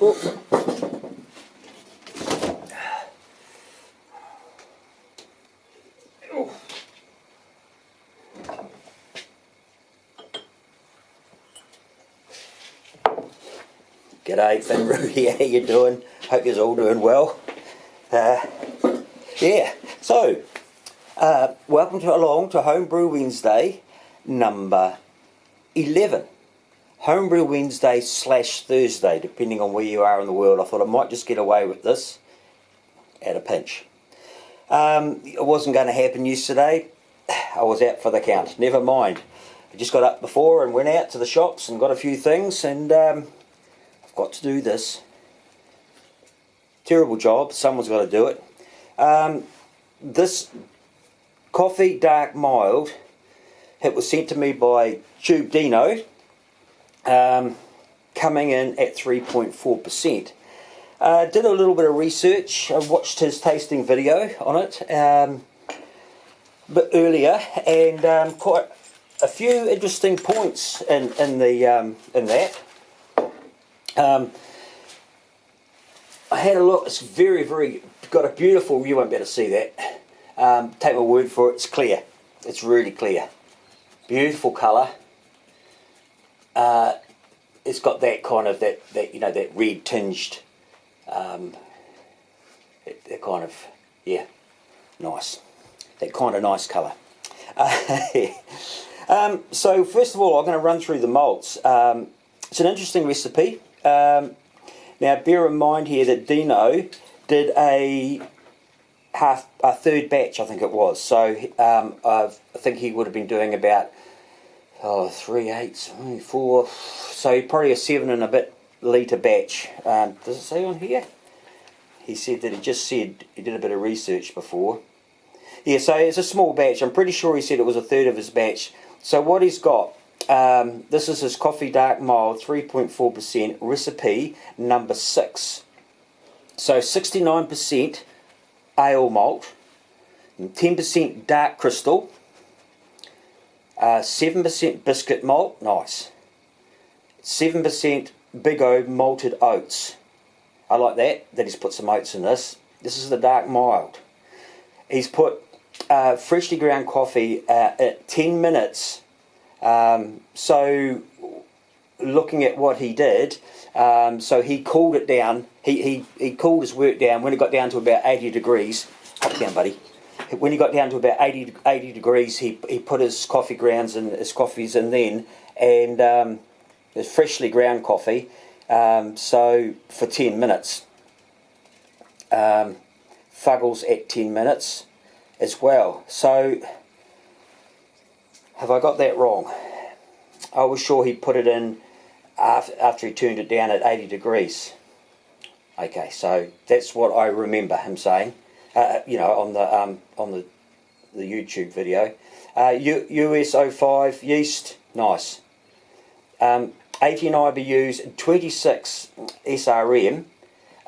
Whoop. G'day, Brew here. How you doing? Hope you're all doing well. Yeah, so welcome along to Homebrew Wednesday number 11. Homebrew Wednesday / Thursday, depending on where you are in the world. I thought I might just get away with this at a pinch. It wasn't going to happen yesterday. I was out for the count. Never mind. I just got up before and went out to the shops and got a few things, and I've got to do this. Terrible job. Someone's got to do it. This coffee dark mild, it was sent to me by Tubedinoz, coming in at 3.4%. Did a little bit of research. I watched his tasting video on it a bit earlier, and quite a few interesting points in that. I had a look. It's very got a beautiful. You won't be able to see that. Take my word for it. It's clear. It's really clear. Beautiful colour. It's got that kind of that red tinged. That kind of nice. That kind of nice colour. So first of all, I'm going to run through the malts. It's an interesting recipe. Now bear in mind here that Dino did a third batch, I think it was. So I think he would have been doing about 3 8 4. So probably a 7 and a bit litre batch. Does it say on here? He said that he did a bit of research before. Yeah, so it's a small batch. I'm pretty sure he said it was a third of his batch. So what he's got, this is his Coffee Dark Mild 3.4% recipe number 6. So 69% ale malt, 10% dark crystal, 7% biscuit malt, nice, 7% Big O malted oats. I like that he's put some oats in this. This is the dark mild. He's put freshly ground coffee at 10 minutes. So looking at what he did, so he cooled it down. He cooled his work down when it got down to about 80 degrees. Hop down, buddy. When he got down to about 80 degrees, he put his coffee grounds and his coffees in then, and it's freshly ground coffee. So for 10 minutes. Fuggles at 10 minutes as well. So have I got that wrong? I was sure he put it in after he turned it down at 80 degrees. Okay, so that's what I remember him saying. On the YouTube video. US 05 yeast, nice. 18 IBUs, 26 SRM,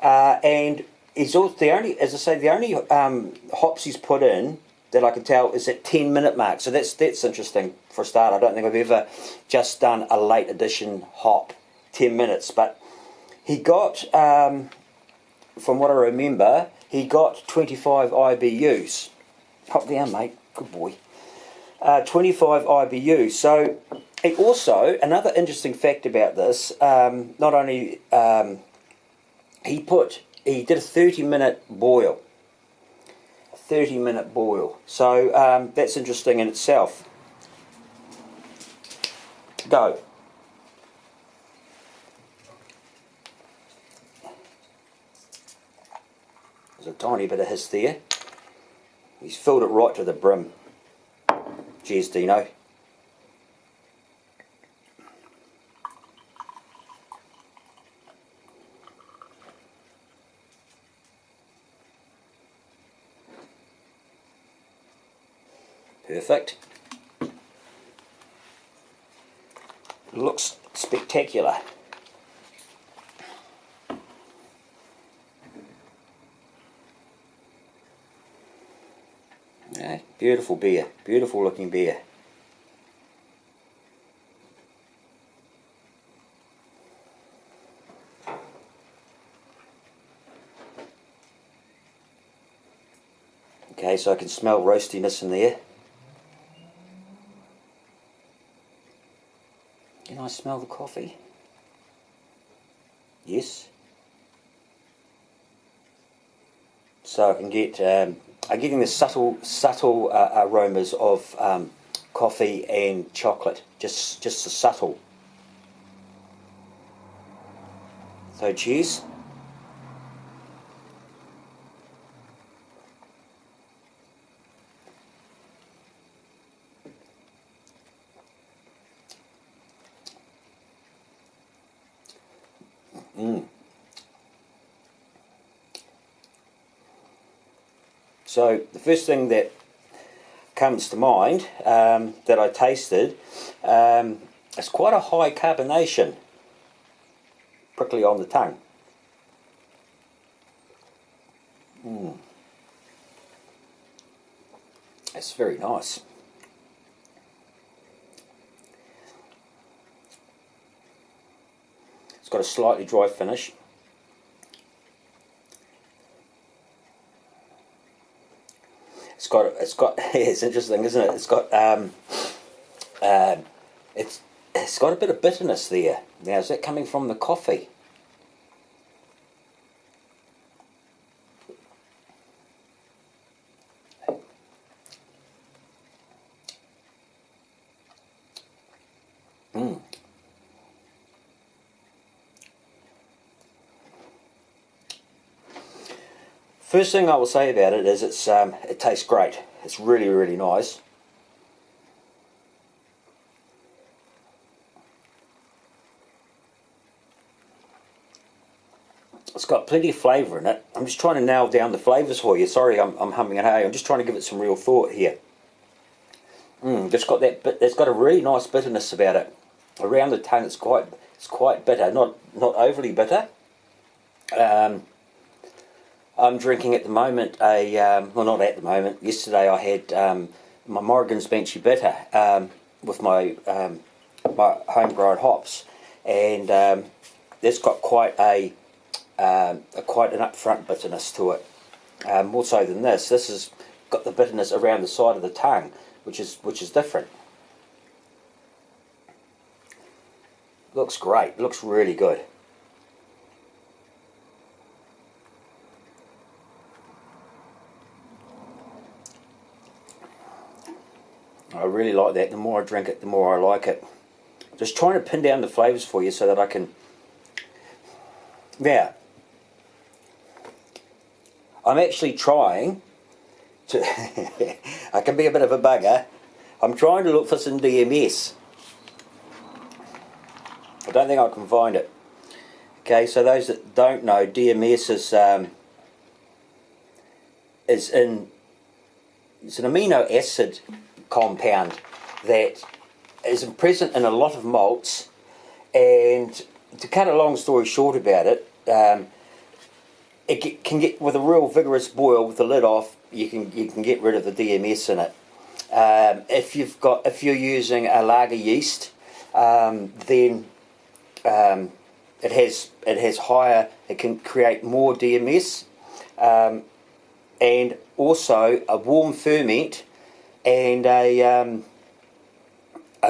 and he's also the only hops he's put in that I can tell is at 10-minute mark. So that's interesting for a start. I don't think I've ever just done a late edition hop 10 minutes, but he got, from what I remember, he got 25 IBUs. Hop down, mate. Good boy. 25 IBUs. So he also, another interesting fact about this, not only he did a 30-minute boil. 30-minute boil. So that's interesting in itself. Go. There's a tiny bit of hiss there. He's filled it right to the brim. Cheers, Dino. Perfect. Looks spectacular. Yeah, beautiful beer, beautiful looking beer. Okay, so I can smell roastiness in there. Can I smell the coffee? Yes. So I can get, I'm getting the subtle aromas of coffee and chocolate, just the subtle. So cheers. So the first thing that comes to mind that I tasted, it's quite a high carbonation, prickly on the tongue. It's very nice. It's got a slightly dry finish. It's interesting, isn't it? It's got a bit of bitterness there. Now, is that coming from the coffee? First thing I will say about it is it tastes great. It's really, really nice. It's got plenty of flavour in it. I'm just trying to nail down the flavours for you. Sorry, I'm humming and hay. I'm just trying to give it some real thought here. It's got a really nice bitterness about it. Around the tongue, it's quite bitter. Not overly bitter. I'm drinking at the moment well, not at the moment. Yesterday I had my Morrigan's Benchy Bitter with my homegrown hops, and that's got quite an upfront bitterness to it. More so than this. This has got the bitterness around the side of the tongue, which is different. Looks great. Looks really good. I really like that. The more I drink it, the more I like it. Just trying to pin down the flavours for you so that I can... Now, I'm actually trying to... I can be a bit of a bugger. I'm trying to look for some DMS. I don't think I can find it. Okay, so those that don't know, DMS is it's an amino acid compound that is present in a lot of malts, and to cut a long story short about it, can get, with a real vigorous boil with the lid off, you can get rid of the DMS in it. If you're using a lager yeast, then it has higher. It can create more DMS, and also a warm ferment. And a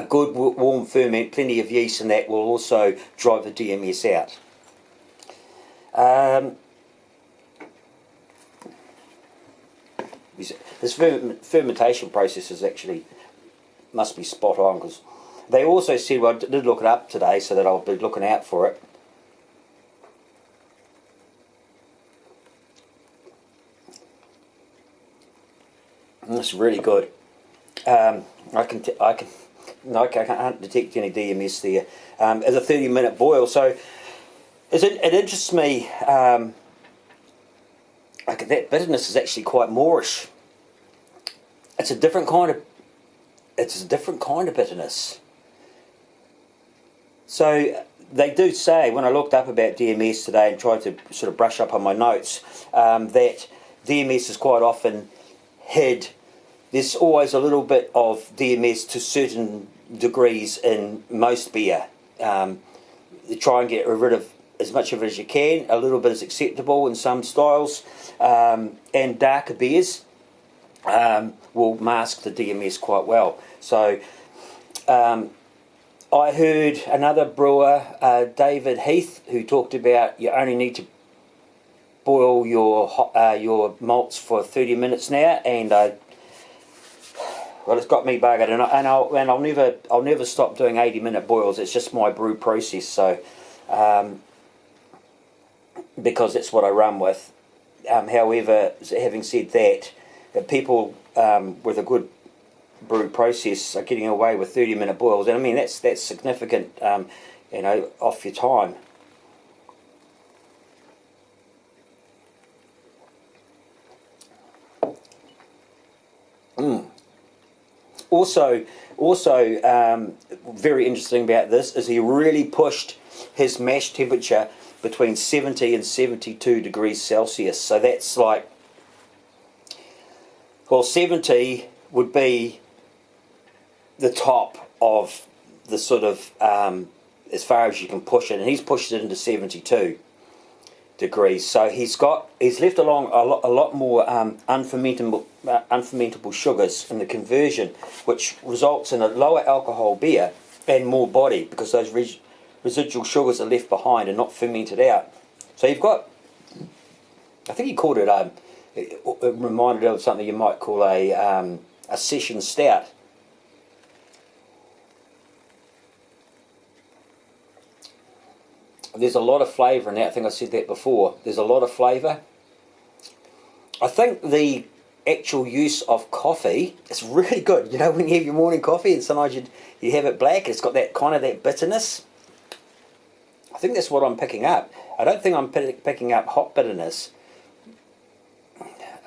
good warm ferment, plenty of yeast, and that will also drive the DMS out. This fermentation process is actually must be spot on, because they also said, well, I did look it up today, so that I'll be looking out for it. It's really good. I can't detect any DMS there. As a 30-minute boil, so it interests me. That bitterness is actually quite moorish. It's a different kind of bitterness. So they do say, when I looked up about DMS today and tried to sort of brush up on my notes, that DMS is quite often hid. There's always a little bit of DMS to certain degrees in most beer. You try and get rid of as much of it as you can. A little bit is acceptable in some styles. And darker beers, will mask the DMS quite well. So I heard another brewer, David Heath, who talked about you only need to boil your malts for 30 minutes now, and well, it's got me buggered, and I'll never stop doing 80-minute boils. It's just my brew process. So because that's what I run with. However, having said that, people with a good brew process are getting away with 30-minute boils, and I mean that's significant, off your time. Also, very interesting about this is he really pushed his mash temperature between 70 and 72 degrees Celsius. So that's like, well, 70 would be the top of the sort of, as far as you can push it, and he's pushed it into 72 degrees. So he's left along a lot more unfermentable sugars in the conversion, which results in a lower alcohol beer and more body, because those residual sugars are left behind and not fermented out. So you've got, I think he called it, it reminded of something you might call a session stout. There's a lot of flavour in that. I think I said that before. There's a lot of flavour. I think the actual use of coffee is really good. You know, when you have your morning coffee and sometimes you have it black, it's got that kind of that bitterness. I think that's what I'm picking up. I don't think I'm picking up hop bitterness.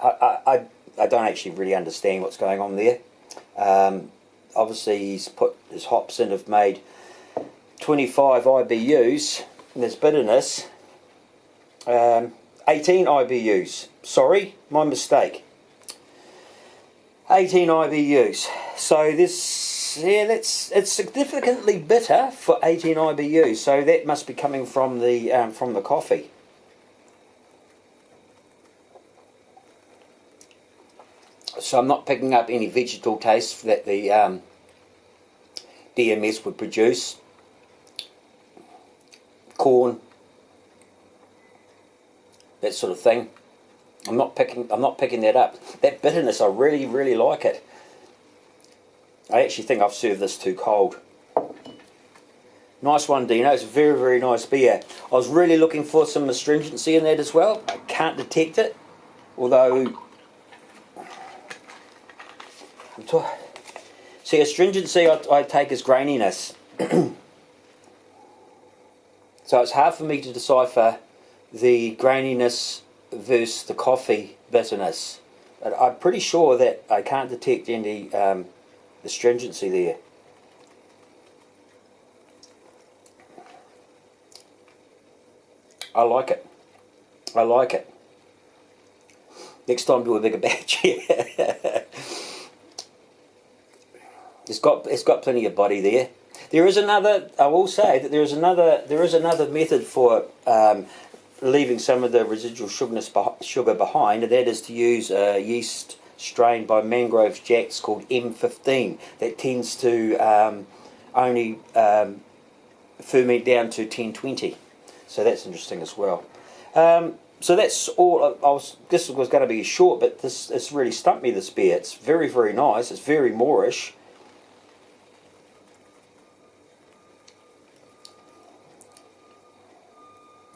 I don't actually really understand what's going on there. Obviously, he's put his hops in, have made 25 IBUs, and there's bitterness. 18 IBUs. Sorry, my mistake. 18 IBUs. So this, yeah, it's significantly bitter for 18 IBUs. So that must be coming from the coffee. So I'm not picking up any vegetal taste that the DMS would produce. Corn, that sort of thing. I'm not picking that up. That bitterness, I really, really like it. I actually think I've served this too cold. Nice one, Dino. It's a very, very nice beer. I was really looking for some astringency in that as well. I can't detect it, although see, astringency I take as graininess. So it's hard for me to decipher the graininess versus the coffee bitterness. But I'm pretty sure that I can't detect any astringency there. I like it. I like it. Next time do a bigger batch. It's got plenty of body there. There is another. I will say that there is another method for leaving some of the residual sugar behind, and that is to use a yeast strain by Mangrove Jacks called M15 that tends to only ferment down to 1020. So that's interesting as well. So that's all. This was going to be short, but it's really stumped me, this beer. It's very, very nice. It's very Moorish.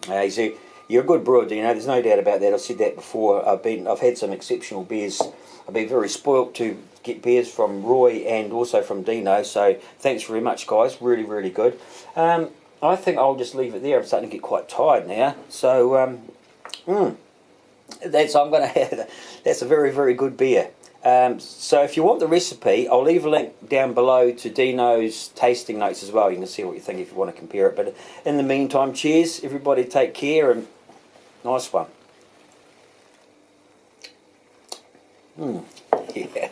So you're a good brewer, Dino. There's no doubt about that. I've said that before. I've had some exceptional beers. I've been very spoilt to get beers from Roy and also from Dino. So thanks very much, guys. Really, really good. I think I'll just leave it there. I'm starting to get quite tired now. So that's a very, very good beer. So if you want the recipe, I'll leave a link down below to Dino's tasting notes as well. You can see what you think if you want to compare it. But in the meantime, cheers. Everybody take care, and nice one. Yeah.